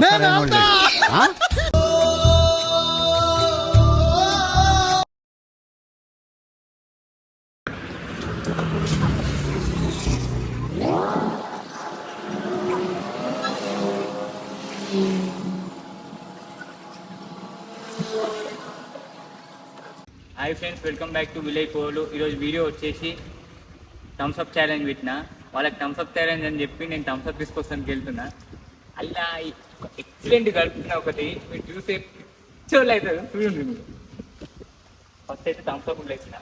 Hi friends, welcome back to village పోలు. ఈరోజు video వచ్చేసి థమ్స్అప్ ఛాలెంజ్ పెట్టిన. వాళ్ళకి థమ్స్అప్ ఛాలెంజ్ అని చెప్పి నేను థమ్స్అప్ తీసుకొస్తానికి వెళ్తున్నా. అలా ఎక్సలెంట్ గడుపుతున్నా. ఒకటి మీరు చూసే పిక్చర్లు అవుతుంది, చూడండి మీరు. ఫస్ట్ అయితే థమ్స్అప్ వేసిన.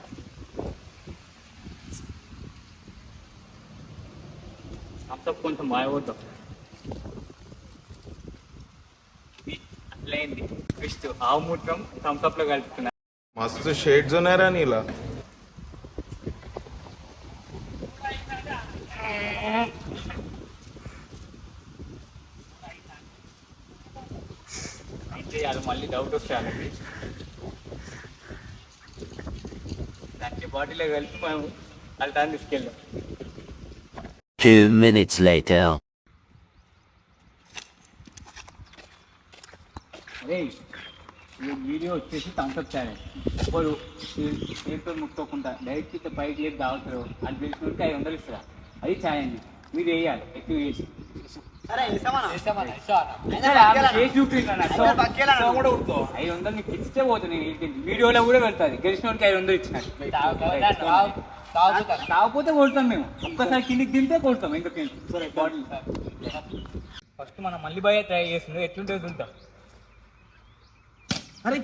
థమ్స్అప్ కొంచెం బాగా పోతాం. అట్లయింది ట్విస్ట్. ఆవు మూత్రం థమ్స్అప్లో కలుపుతున్నా. मस्त शेड्स होणार आहे नीला. అయితే అది మళ్ళీ డౌట్ వస్తుంది. దానికి బాటిల్లో కలిపి మనం అల్టాన్ని తీసుకెళ్ళాం. 2 minutes later. ఈ వీడియో వచ్చేసి థమ్స్అప్ ఛాలెంజ్. ఒకరు చేతితో ముక్కోకుండా డైరెక్ట్ ఇట్లా పైకి లేపు తాగుతారు. అది తెలిసినట్టు 500 ఇస్తారా. అది ఛాలెంజ్. మీరు వేయాలి ఎక్కువ చేసి. చేసి చూపించాను. 500 నీకు ఇస్తే పోతుంది. నేను వీడియోలో కూడా వెళ్తుంది. గెలిచినోడికి 500 ఇచ్చినట్టు. తాగపోతే కొడతాం మేము. ఒక్కసారి కిందికి తింటే కొడతాం. ఇంకా బాటిల్ ఫస్ట్ మనం మళ్ళీ బాగా ట్రై చేస్తున్నాం. ఎట్లుంటే ఉంటాం. అరే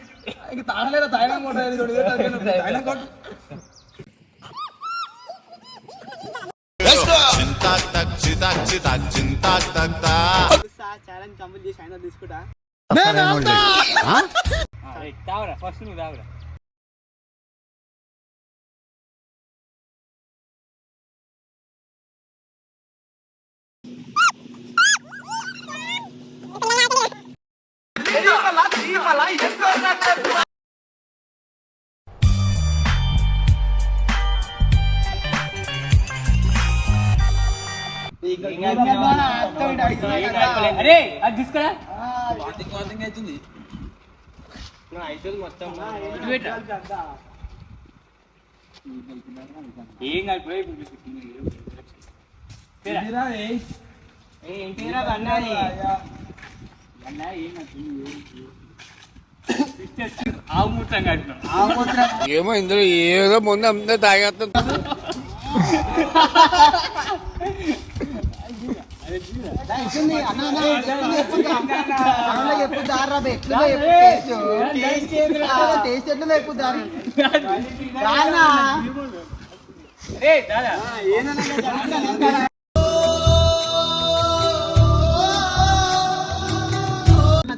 తాగలేదా? తాగడం కూడా ఛాలెంజ్ కంప్లీట్ చేసి ఆయన తీసుకుంటా. తాగరా ఫస్ట్, నువ్వు తాగరా. అరే అది తీసుకురా. అవుతుంది మొత్తం ఏం కాదు. ఆవుమూత్రం కట్టినాం. ఏమో ఇందులో ఏదో ముందు అంతా తాగేస్తాం.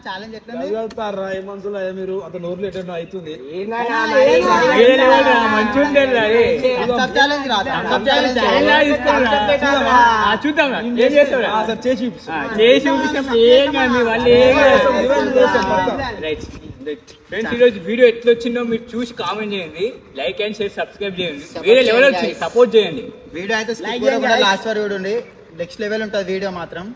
ఛాలెంజ్ ఎట్లా ఏ మనసులో మీరు అతను నోర్లు ఎట్లా అవుతుంది. చూద్దాం ఏం చేస్తాం. చేసి ఫ్రెండ్స్, ఈరోజు వీడియో ఎట్లా వచ్చిందో మీరు చూసి కామెంట్ చేయండి. లైక్ అండ్ షేర్, సబ్స్క్రైబ్ చేయండి. వేరే లెవెల్ వచ్చింది, సపోర్ట్ చేయండి. వీడియో అయితే లాస్ట్ వరకు చూడండి. నెక్స్ట్ లెవెల్ ఉంటుంది వీడియో మాత్రం.